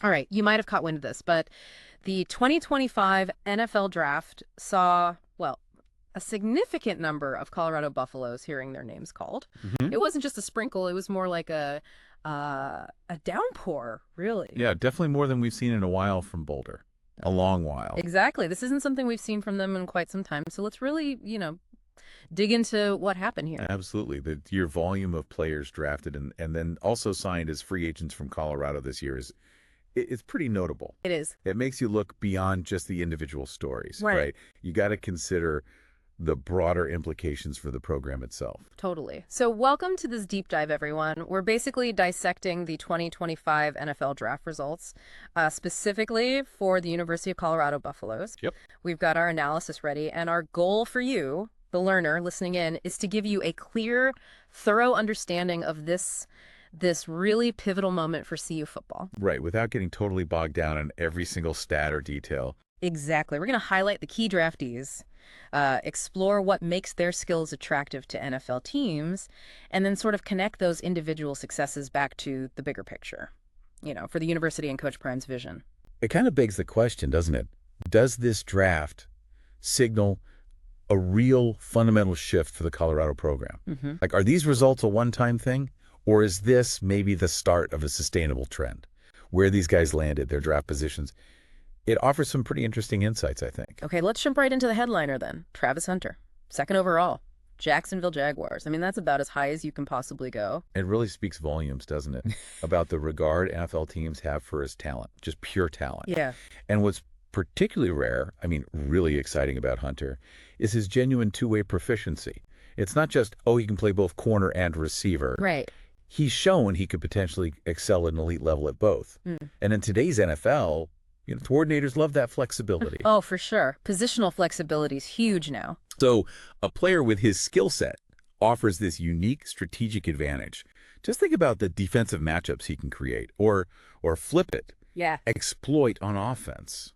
All right, you might have caught wind of this, but the 2025 NFL Draft saw, well, a significant number of Colorado Buffaloes hearing their names called. Hmm. It wasn't just a sprinkle, it was more like a downpour, really. Yeah, definitely more than we've seen in a while from Boulder. A long while. Exactly. This isn't something we've seen from them in quite some time. So let's really, dig into what happened here. Absolutely. Your volume of players drafted and then also signed as free agents from Colorado this year it's pretty notable. It is. It makes you look beyond just the individual stories, Right. right? You got to consider the broader implications for the program itself. Totally. So welcome to this deep dive, everyone. We're basically dissecting the 2025 NFL draft results, specifically for the University of Colorado Buffaloes. Yep. We've got our analysis ready, and our goal for you, the learner listening in, is to give you a clear, thorough understanding of this really pivotal moment for CU football. Right, without getting totally bogged down in every single stat or detail. Exactly. We're going to highlight the key draftees, explore what makes their skills attractive to NFL teams, and then sort of connect those individual successes back to the bigger picture, for the university and Coach Prime's vision. It kind of begs the question, doesn't it? Does this draft signal a real fundamental shift for the Colorado program? Mm-hmm. Like, are these results a one-time thing? Or is this maybe the start of a sustainable trend? Where these guys landed, their draft positions, it offers some pretty interesting insights, I think. Okay, let's jump right into the headliner then. Travis Hunter, second overall, Jacksonville Jaguars. I mean, that's about as high as you can possibly go. It really speaks volumes, doesn't it, about the regard NFL teams have for his talent, just pure talent. Yeah. And what's particularly rare, I mean, really exciting about Hunter, is his genuine two-way proficiency. It's not just, oh, he can play both corner and receiver. Right. He's shown he could potentially excel at an elite level at both. And in today's NFL, coordinators love that flexibility. Oh, for sure. Positional flexibility is huge now. So a player with his skill set offers this unique strategic advantage. Just think about the defensive matchups he can create or flip it, Yeah. exploit on offense.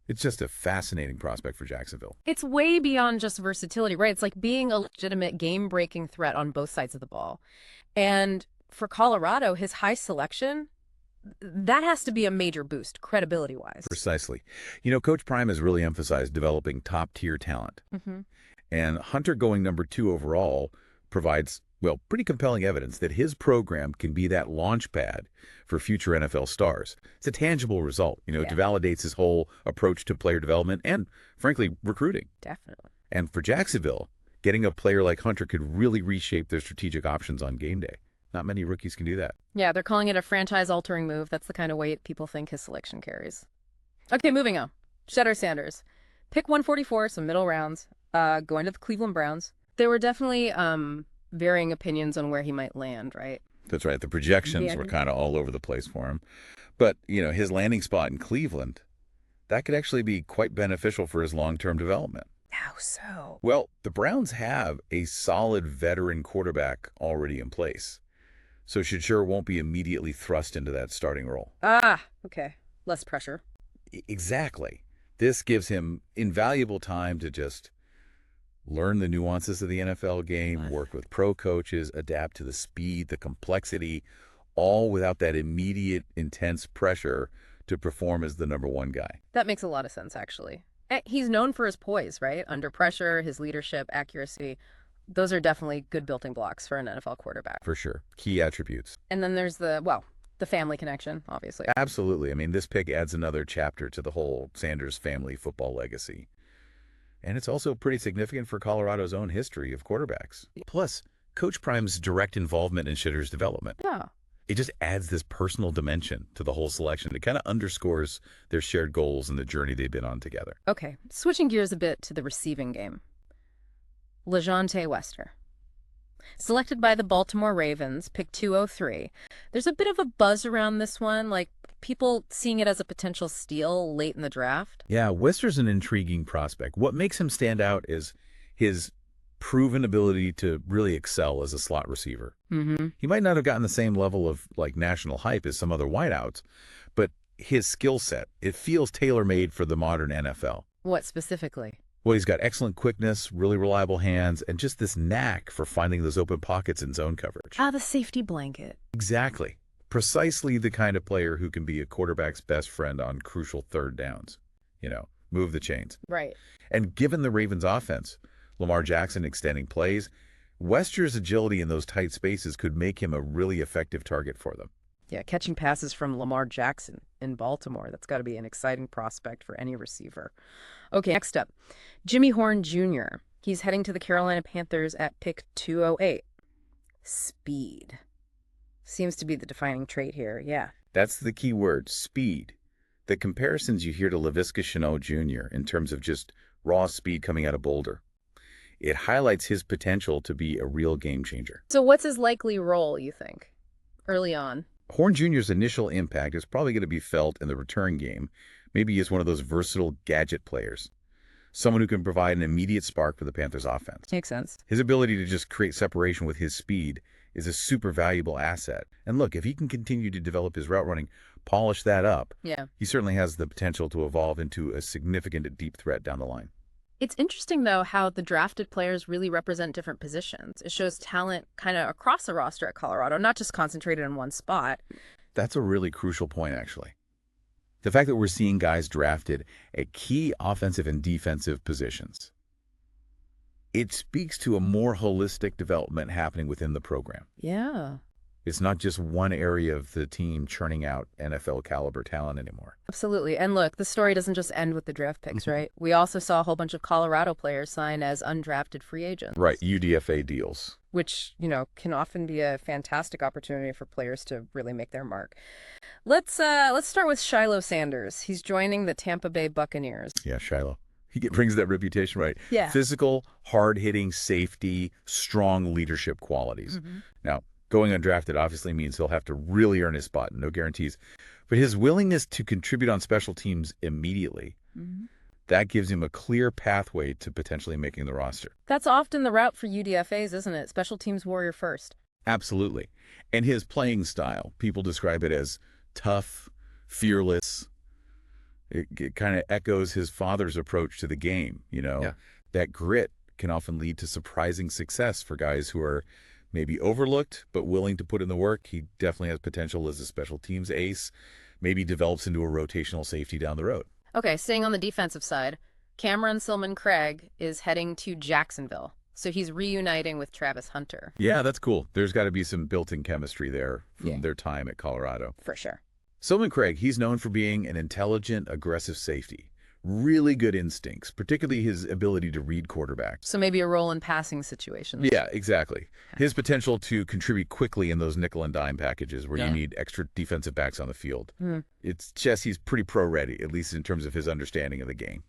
It's just a fascinating prospect for Jacksonville. It's way beyond just versatility, right? It's like being a legitimate game-breaking threat on both sides of the ball. And for Colorado, his high selection, that has to be a major boost, credibility-wise. Precisely. Coach Prime has really emphasized developing top-tier talent. Mm-hmm. And Hunter going number 2 overall provides, well, pretty compelling evidence that his program can be that launch pad for future NFL stars. It's a tangible result. It validates his whole approach to player development and, frankly, recruiting. Definitely. And for Jacksonville, getting a player like Hunter could really reshape their strategic options on game day. Not many rookies can do that. Yeah, they're calling it a franchise-altering move. That's the kind of weight people think his selection carries. Okay, moving on. Shedeur Sanders. Pick 144, some middle rounds, going to the Cleveland Browns. There were definitely varying opinions on where he might land, right? That's right. The projections were kind of all over the place for him. But, his landing spot in Cleveland, that could actually be quite beneficial for his long-term development. How so? Well, the Browns have a solid veteran quarterback already in place. So Shedeur won't be immediately thrust into that starting role. Ah, okay. Less pressure. Exactly. This gives him invaluable time to just learn the nuances of the NFL game, work with pro coaches, adapt to the speed, the complexity, all without that immediate, intense pressure to perform as the number 1 guy. That makes a lot of sense, actually. He's known for his poise, right? Under pressure, his leadership, accuracy. Those are definitely good building blocks for an NFL quarterback. For sure. Key attributes. And then there's the family connection, obviously. Absolutely. I mean, this pick adds another chapter to the whole Sanders family football legacy. And it's also pretty significant for Colorado's own history of quarterbacks. Plus, Coach Prime's direct involvement in Shedeur's development. Yeah. It just adds this personal dimension to the whole selection. It kind of underscores their shared goals and the journey they've been on together. Okay, switching gears a bit to the receiving game. LeJohntay Wester. Selected by the Baltimore Ravens, pick 203. There's a bit of a buzz around this one, like people seeing it as a potential steal late in the draft. Yeah, Wester's an intriguing prospect. What makes him stand out is his proven ability to really excel as a slot receiver. Mm-hmm. He might not have gotten the same level of national hype as some other wideouts, but his skill set, it feels tailor-made for the modern NFL. What specifically? Well, he's got excellent quickness, really reliable hands, and just this knack for finding those open pockets in zone coverage. The safety blanket. Exactly. Precisely the kind of player who can be a quarterback's best friend on crucial third downs. Move the chains. Right. And given the Ravens' offense, Lamar Jackson extending plays, Wester's agility in those tight spaces could make him a really effective target for them. Yeah, catching passes from Lamar Jackson in Baltimore. That's got to be an exciting prospect for any receiver. Okay, next up, Jimmy Horn Jr. He's heading to the Carolina Panthers at pick 208. Speed. Seems to be the defining trait here, yeah. That's the key word, speed. The comparisons you hear to Laviska Shenault Jr. in terms of just raw speed coming out of Boulder, it highlights his potential to be a real game changer. So what's his likely role, you think, early on? Horn Jr.'s initial impact is probably going to be felt in the return game. Maybe he's one of those versatile gadget players, someone who can provide an immediate spark for the Panthers' offense. Makes sense. His ability to just create separation with his speed is a super valuable asset. And look, if he can continue to develop his route running, polish that up, Yeah. he certainly has the potential to evolve into a significant deep threat down the line. It's interesting, though, how the drafted players really represent different positions. It shows talent kind of across the roster at Colorado, not just concentrated in one spot. That's a really crucial point, actually. The fact that we're seeing guys drafted at key offensive and defensive positions, it speaks to a more holistic development happening within the program. Yeah. It's not just one area of the team churning out NFL caliber talent anymore. Absolutely. And look, the story doesn't just end with the draft picks, right? We also saw a whole bunch of Colorado players sign as undrafted free agents. Right, UDFA deals. Which, can often be a fantastic opportunity for players to really make their mark. Let's start with Shedeur Sanders. He's joining the Tampa Bay Buccaneers. Yeah, Shiloh. He brings that reputation, right? Yeah. Physical, hard-hitting, safety, strong leadership qualities. Now, going undrafted obviously means he'll have to really earn his spot, no guarantees. But his willingness to contribute on special teams immediately, that gives him a clear pathway to potentially making the roster. That's often the route for UDFAs, isn't it? Special teams warrior first. Absolutely. And his playing style, people describe it as tough, fearless. It kind of echoes his father's approach to the game, Yeah. That grit can often lead to surprising success for guys who are maybe overlooked, but willing to put in the work. He definitely has potential as a special teams ace, maybe develops into a rotational safety down the road. Okay, staying on the defensive side, Cameron Silman-Craig is heading to Jacksonville. So he's reuniting with Travis Hunter. Yeah, that's cool. There's got to be some built-in chemistry there from their time at Colorado. For sure. Silman-Craig, he's known for being an intelligent, aggressive safety. Really good instincts, particularly his ability to read quarterbacks. So maybe a role in passing situations. Yeah, exactly. His potential to contribute quickly in those nickel and dime packages where you need extra defensive backs on the field. It's just he's pretty pro-ready, at least in terms of his understanding of the game.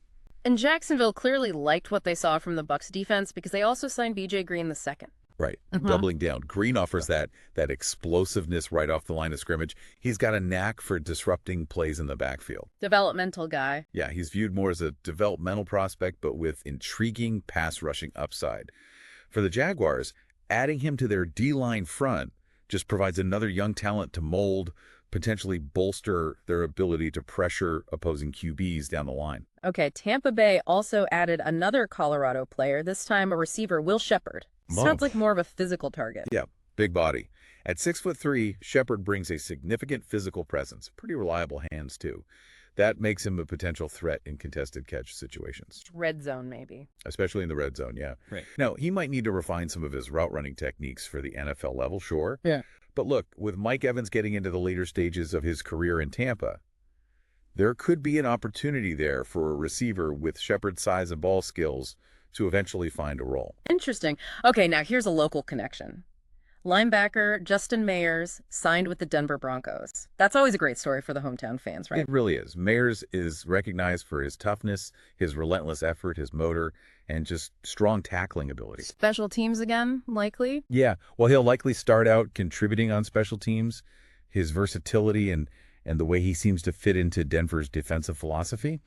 And Jacksonville clearly liked what they saw from the Bucs defense because they also signed B.J. Green II. Right. Doubling down. Green offers that explosiveness right off the line of scrimmage. He's got a knack for disrupting plays in the backfield. Developmental guy. Yeah, he's viewed more as a developmental prospect, but with intriguing pass rushing upside. For the Jaguars, adding him to their D-line front just provides another young talent to mold, potentially bolster their ability to pressure opposing QBs down the line. Okay, Tampa Bay also added another Colorado player, this time a receiver, Will Shepard. Sounds like more of a physical target. Yeah, big body. At 6'3", Shepard brings a significant physical presence. Pretty reliable hands, too. That makes him a potential threat in contested catch situations. Red zone, maybe. Especially in the red zone, yeah. Right. Now, he might need to refine some of his route running techniques for the NFL level, sure. Yeah. But look, with Mike Evans getting into the later stages of his career in Tampa, there could be an opportunity there for a receiver with Shepard's size and ball skills to eventually find a role. Interesting. Okay, now here's a local connection. Linebacker Justin Mayers signed with the Denver Broncos. That's always a great story for the hometown fans, right? It really is. Mayers is recognized for his toughness, his relentless effort, his motor, and just strong tackling ability. Special teams again, likely? Yeah, well, he'll likely start out contributing on special teams. His versatility and the way he seems to fit into Denver's defensive philosophy,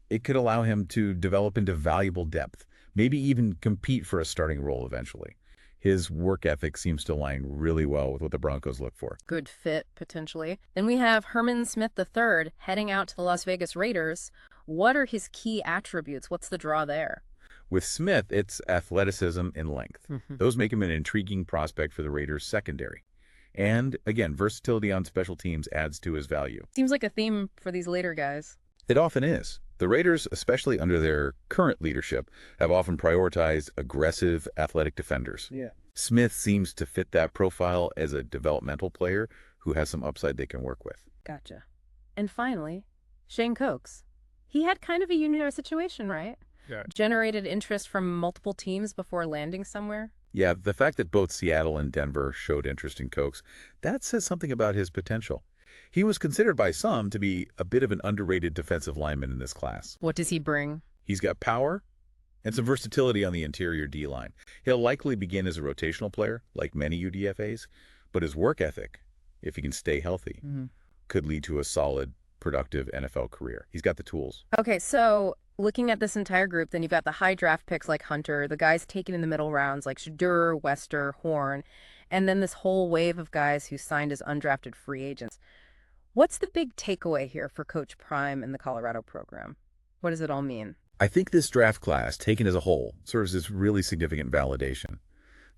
it could allow him to develop into valuable depth, maybe even compete for a starting role eventually. His work ethic seems to align really well with what the Broncos look for. Good fit, potentially. Then we have Herman Smith III heading out to the Las Vegas Raiders. What are his key attributes? What's the draw there? With Smith, it's athleticism and length. Those make him an intriguing prospect for the Raiders' secondary. And again, versatility on special teams adds to his value. Seems like a theme for these later guys. It often is. The Raiders, especially under their current leadership, have often prioritized aggressive, athletic defenders. Yeah. Smith seems to fit that profile as a developmental player who has some upside they can work with. Gotcha. And finally, Shane Coates. He had kind of a unique situation, right? Yeah. Generated interest from multiple teams before landing somewhere. Yeah, the fact that both Seattle and Denver showed interest in Coates, that says something about his potential. He was considered by some to be a bit of an underrated defensive lineman in this class. What does he bring? He's got power and some versatility on the interior D-line. He'll likely begin as a rotational player, like many UDFAs, but his work ethic, if he can stay healthy, could lead to a solid, productive NFL career. He's got the tools. Okay, so looking at this entire group, then you've got the high draft picks like Hunter, the guys taken in the middle rounds like Shedeur, Wester, Horn, and then this whole wave of guys who signed as undrafted free agents. What's the big takeaway here for Coach Prime and the Colorado program? What does it all mean? I think this draft class, taken as a whole, serves as really significant validation.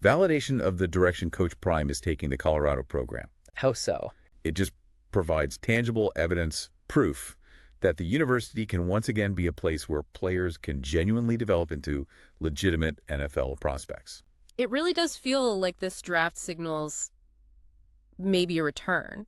Validation of the direction Coach Prime is taking the Colorado program. How so? It just provides tangible evidence, proof, that the university can once again be a place where players can genuinely develop into legitimate NFL prospects. It really does feel like this draft signals maybe a return.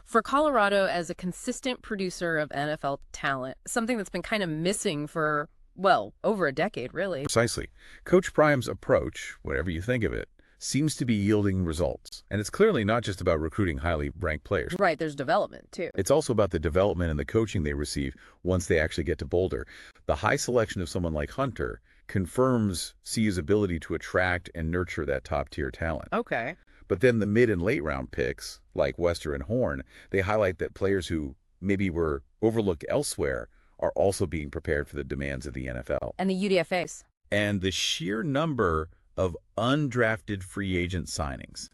For Colorado as a consistent producer of NFL talent, something that's been kind of missing for, well, over a decade, really. Precisely. Coach Prime's approach, whatever you think of it, seems to be yielding results. And it's clearly not just about recruiting highly ranked players. Right, there's development, too. It's also about the development and the coaching they receive once they actually get to Boulder. The high selection of someone like Hunter confirms CU's ability to attract and nurture that top-tier talent. Okay. But then the mid and late round picks, like Wester and Horn, they highlight that players who maybe were overlooked elsewhere are also being prepared for the demands of the NFL. And the UDFAs. And the sheer number of undrafted free agent signings,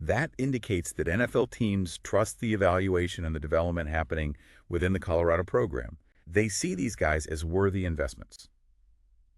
that indicates that NFL teams trust the evaluation and the development happening within the Colorado program. They see these guys as worthy investments.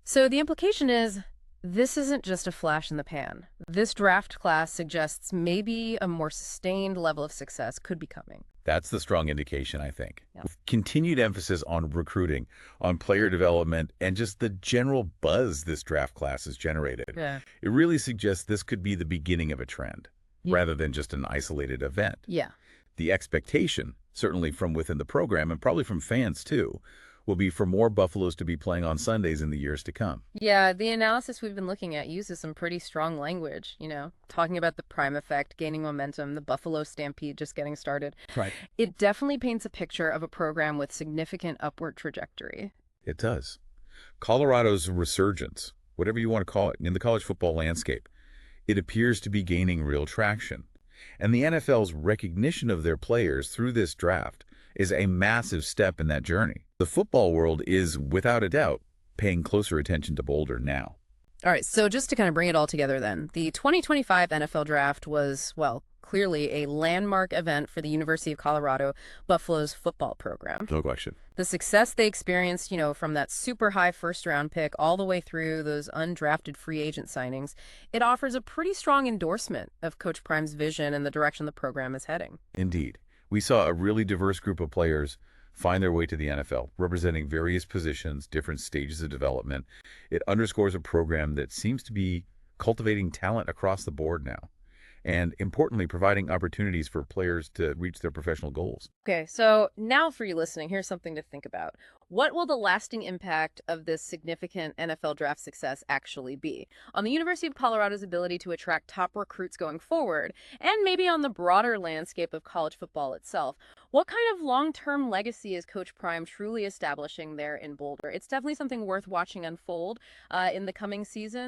So the implication is, this isn't just a flash in the pan. This draft class suggests maybe a more sustained level of success could be coming. That's the strong indication, I think. Yeah. With continued emphasis on recruiting, on player development, and just the general buzz this draft class has generated. Yeah. It really suggests this could be the beginning of a trend, rather than just an isolated event. Yeah. The expectation, certainly from within the program, and probably from fans too, will be for more Buffaloes to be playing on Sundays in the years to come. Yeah, the analysis we've been looking at uses some pretty strong language, talking about the prime effect, gaining momentum, the Buffalo Stampede just getting started. Right. It definitely paints a picture of a program with significant upward trajectory. It does. Colorado's resurgence, whatever you want to call it, in the college football landscape, it appears to be gaining real traction. And the NFL's recognition of their players through this draft is a massive step in that journey. The football world is, without a doubt, paying closer attention to Boulder now. All right, so just to kind of bring it all together then, the 2025 NFL Draft was, well, clearly a landmark event for the University of Colorado Buffaloes football program. No question. The success they experienced, from that super high first-round pick all the way through those undrafted free agent signings, it offers a pretty strong endorsement of Coach Prime's vision and the direction the program is heading. Indeed. We saw a really diverse group of players find their way to the NFL, representing various positions, different stages of development. It underscores a program that seems to be cultivating talent across the board now, and importantly, providing opportunities for players to reach their professional goals. Okay, so now for you listening, here's something to think about. What will the lasting impact of this significant NFL draft success actually be on the University of Colorado's ability to attract top recruits going forward, and maybe on the broader landscape of college football itself? What kind of long-term legacy is Coach Prime truly establishing there in Boulder? It's definitely something worth watching unfold in the coming season.